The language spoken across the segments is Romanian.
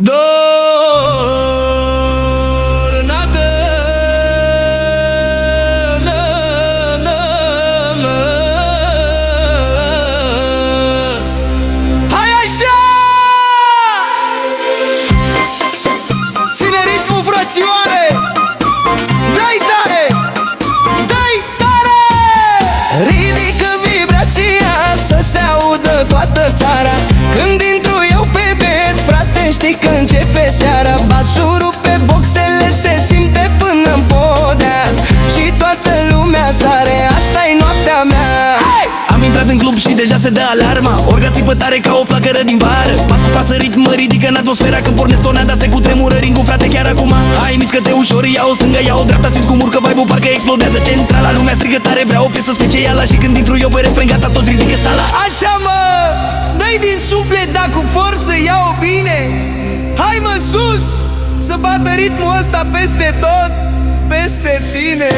Dornadă, hai așa! Ține ritmul, frățioare! Dai tare! Dai tare! Ridică vibrația să se audă toată țara. Când intru eu pe bed, frate, știi că începe seara. Basul pe boxele se simte până-n podea și toată lumea sare, asta-i noaptea mea. Hey! Am intrat în club și deja se dă alarma. Orga țipă tare ca o flacără din vară. Pas cu pas ritm mă ridică în atmosfera. Când pornesc tornada se cutremură ring-ul, frate, chiar acum. Hai, mișcă-te ușor, ia o stânga, ia o dreapta. Simți cum urcă vibe-ul, parcă explodează centrala. Lumea strigă tare, vrea o piesă specială. Și când intru eu pe refren, gata, toți ridică sala. Așa, mă! Dă-i din suflet, da, cu forță, ia-o bine. Hai, mă, sus! Să bată ritmul ăsta peste tot, peste tine.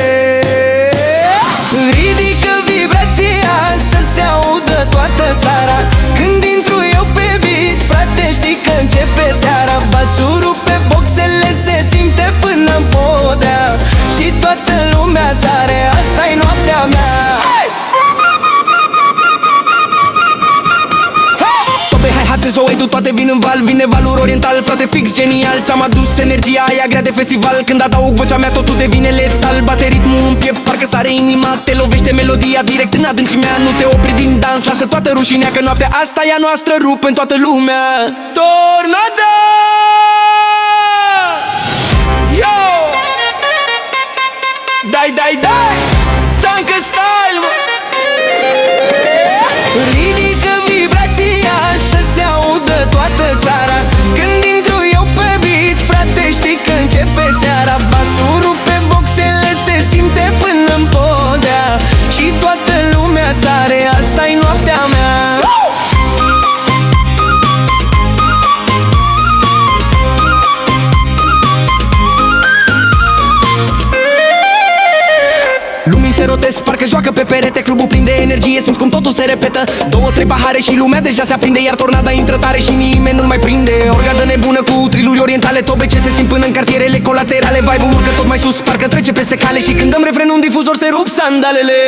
Ridică vibrația să se audă toată țara. Când intru eu pe beat, frate, știi că începe seara. Basul pe boxele se simte până-n podea și toată lumea sare, asta-i noaptea mea. Hai, toate vin în val, vine valul oriental. Frate, fix genial, ți-am adus energia aia grea de festival. Când adaug vocea mea, totul devine letal. Bate ritmul în piept, parcă sare inima. Te lovește melodia direct în adâncimea. Nu te opri din dans, lasă toată rușinea, că noaptea asta e a noastră, rupe în toată lumea. Tornada! Yo! Dai, dai, dai! Țancă style, mă! Ridică vibrația să se audă toată țara. Când intru eu pe beat, frate, știi că începe seara. Basul rupe boxele, se simte până-n podea și toată lumea sare, asta-i noaptea mea. Lumini se rotesc, parcă joacă pe perete. Clubul plin de energie, simți cum totul se repetă. 2-3 pahare și lumea deja se aprinde. Iar tornada intră tare și nimeni nu-l mai prinde. Orgadă nebună cu triluri orientale. Tobe ce se simt până în cartierele colaterale. Vibe-ul urcă tot mai sus, parcă trece peste cale. Și când dăm refrenul în difuzor se rup sandalele.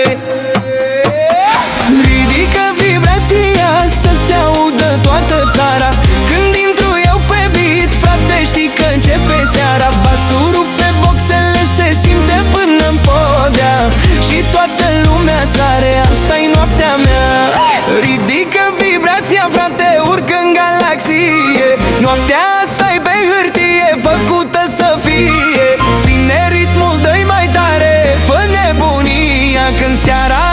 Ridică vibrația să se audă toată țara. Când intru eu pe beat, frate, știi că începe seara. Basul rupe boxele, se simte până-n podea și toată lumea sare, asta-i noaptea mea. Ridică vibrația, frate, urcă în galaxie. Noaptea asta-i pe hârtie, făcută să fie. Ține ritmul, dă-i mai tare, fă nebunia când seara